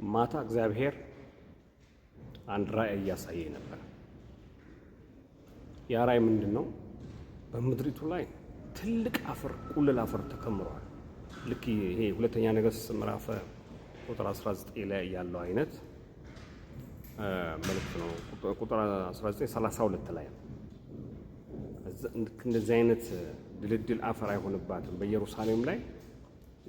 ማታ እግዚአብሔር አንድ ራእይ እያሳየኝ ነበር። ያ ራእይ ምንድን ነው? በምድሪቱ ላይ ትልቅ አፈር ቁልል አፈር ተከምሯል። ልክ ይሄ ሁለተኛ ነገሥት ምዕራፍ ቁጥር 19 ላይ ያለው አይነት መልእክት ነው። ቁጥር 19:32 ላይ ነው። እንደዚህ አይነት ድልድል አፈር አይሆንባትም፣ በኢየሩሳሌም ላይ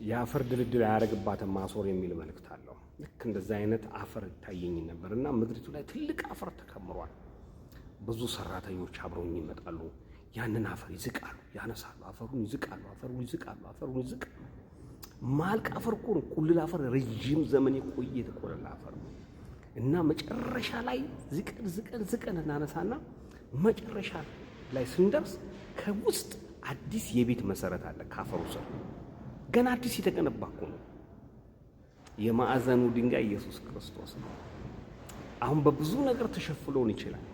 የአፈር ድልድል አያደርግባትም ማሶር የሚል መልእክት አለው። ልክ እንደዚህ አይነት አፈር ይታየኝ ነበር እና ምድሪቱ ላይ ትልቅ አፈር ተከምሯል። ብዙ ሰራተኞች አብረውኝ ይመጣሉ። ያንን አፈር ይዝቃሉ፣ ያነሳሉ፣ አፈሩን ይዝቃሉ፣ አፈሩን ይዝቃሉ፣ አፈሩን ይዝቃሉ። ማልቅ አፈር እኮ ነው። ቁልል አፈር ረጅም ዘመን የቆየ የተቆለለ አፈር ነው እና መጨረሻ ላይ ዝቀን እናነሳና መጨረሻ ላይ ስንደርስ ከውስጥ አዲስ የቤት መሰረት አለ። ካፈሩ ስር ገና አዲስ የተገነባ እኮ ነው። የማዕዘኑ ድንጋይ ኢየሱስ ክርስቶስ ነው። አሁን በብዙ ነገር ተሸፍሎን ይችላል።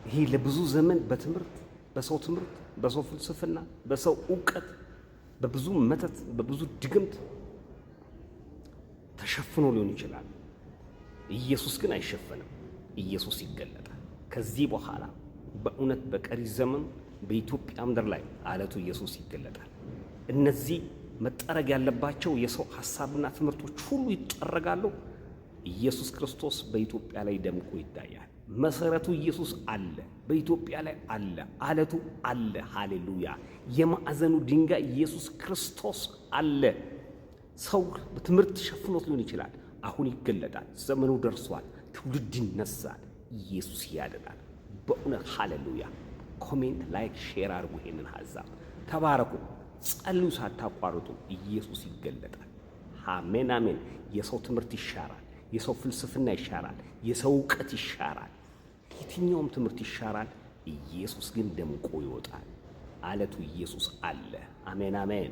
ይሄ ለብዙ ዘመን በትምህርት፣ በሰው ትምህርት፣ በሰው ፍልስፍና፣ በሰው ዕውቀት፣ በብዙ መተት፣ በብዙ ድግምት ተሸፍኖ ሊሆን ይችላል። ኢየሱስ ግን አይሸፈንም። ኢየሱስ ይገለጣል። ከዚህ በኋላ በእውነት በቀሪ ዘመን በኢትዮጵያ ምድር ላይ አለቱ ኢየሱስ ይገለጣል። እነዚህ መጠረግ ያለባቸው የሰው ሐሳብና ትምህርቶች ሁሉ ይጠረጋሉ። ኢየሱስ ክርስቶስ በኢትዮጵያ ላይ ደምቆ ይታያል። መሰረቱ ኢየሱስ አለ፣ በኢትዮጵያ ላይ አለ፣ አለቱ አለ። ሃሌሉያ! የማዕዘኑ ድንጋይ ኢየሱስ ክርስቶስ አለ። ሰው በትምህርት ሸፍኖት ሊሆን ይችላል። አሁን ይገለጣል። ዘመኑ ደርሷል። ትውልድ ይነሳል። ኢየሱስ ያድናል። በእውነት ሃሌሉያ! ኮሜንት፣ ላይክ፣ ሼር አድርጉ። ይሄንን ሐሳብ ተባረኩ። ጸልዩ ሳታቋርጡ። ኢየሱስ ይገለጣል። አሜን አሜን። የሰው ትምህርት ይሻራል። የሰው ፍልስፍና ይሻራል። የሰው ዕውቀት ይሻራል። የትኛውም ትምህርት ይሻራል። ኢየሱስ ግን ደምቆ ይወጣል። አለቱ ኢየሱስ አለ። አሜን አሜን።